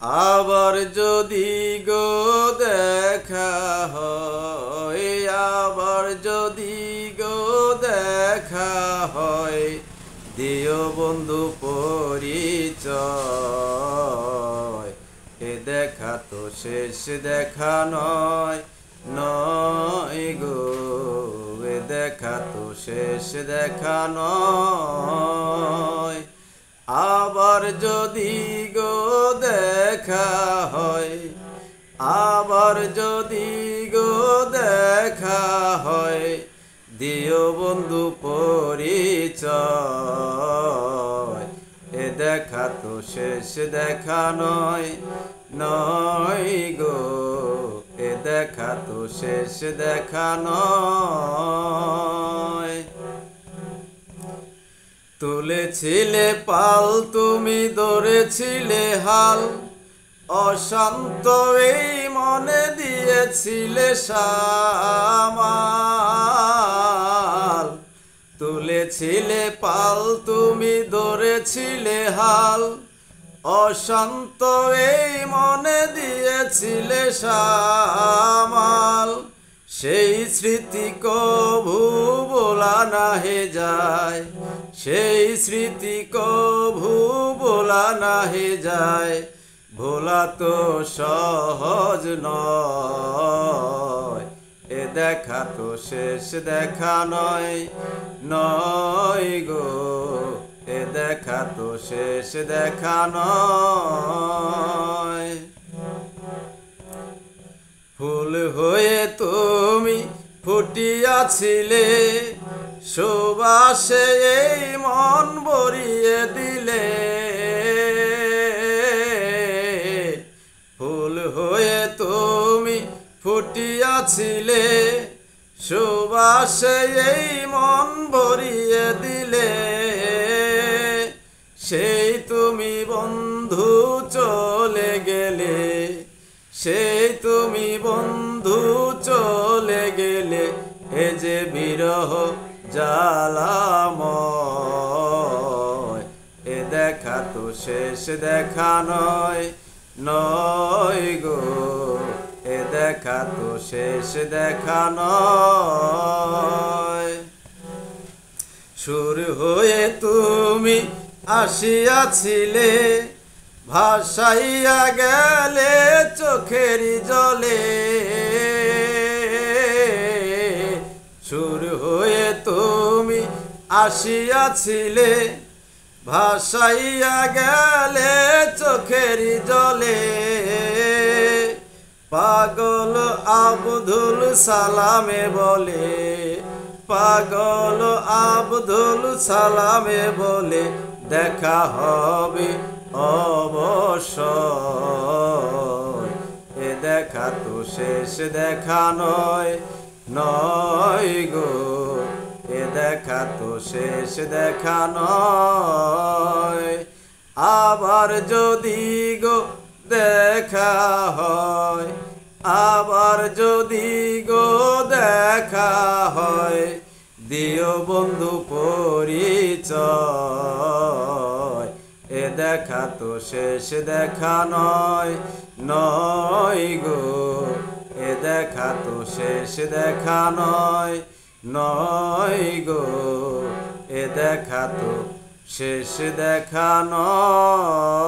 আবার যদি গো দেখা হয়, আবার যদি গো দেখা হয়, দিও বন্ধু পরিচয়। এ দেখা তো শেষ দেখা নয়, নয় গো, এ দেখা তো শেষ দেখা নয়। আবার যদি গো দেখা হয়, আবার যদি গো দেখা হয়, দিও বন্ধু পরিচয়। এ দেখা তো শেষ দেখা নয়, নয় গো, এ দেখা তো শেষ দেখা নয়। তুলেছিলে পাল তুমি ধরেছিলে হাল, অশান্ত এই মনে দিয়েছিলে সামাল। তুলেছিলে পাল তুমি ধরেছিলে হাল, অশান্ত এই মনে দিয়েছিলে সামাল। সেই স্মৃতি কভু বলা নাহে যায়, সেই স্মৃতি কভু বলা নাহে যায়। ভোলা তো সহজ নয়, এ দেখা তো শেষ দেখা নয়, নয় গো, এ দেখা তো শেষ দেখা নয়। ফুল হয়ে তুমি ফুটিয়াছিলে, সুবাসে এই মন ভরিয়ে দিলে। ফুল হয়ে তুমি ফুটিয়াছিলে, সুবাসে এই মন ভরিয়ে দিলে। সেই তুমি বন্ধু চলে গেলে, সেই তুমি বন্ধু চলে গেলে। এ যে বিরহ জ্বালাময়, এ দেখা তো শেষ দেখা নয়, নয় গো, এ দেখা তো শেষ দেখা নয়। সুর হয়ে তুমি আসিয়াছিলে, ভাসাইয়া গেলে চোখেরই জলে। সুর হয়ে তুমি আসিয়াছিলে, ভাসাইয়া গেলে চোখেরই জলে। পাগল আব্দুল সালামে বলে, পাগল আব্দুল সালামে বলে, দেখা হবে অবশ্যই। এ দেখা তো শেষ দেখা নয়, নয় গো, এ দেখা তো শেষ দেখা নয়। আবার যদি গো দেখা হয়, আবার যদি গো দেখা হয়, দিও বন্ধু পরিচয়। এ দেখা তো শেষ দেখা নয়, নয় গো, এ দেখা তো শেষ দেখা নয়, নয় গো, এ দেখা তো শেষ দেখা নয়।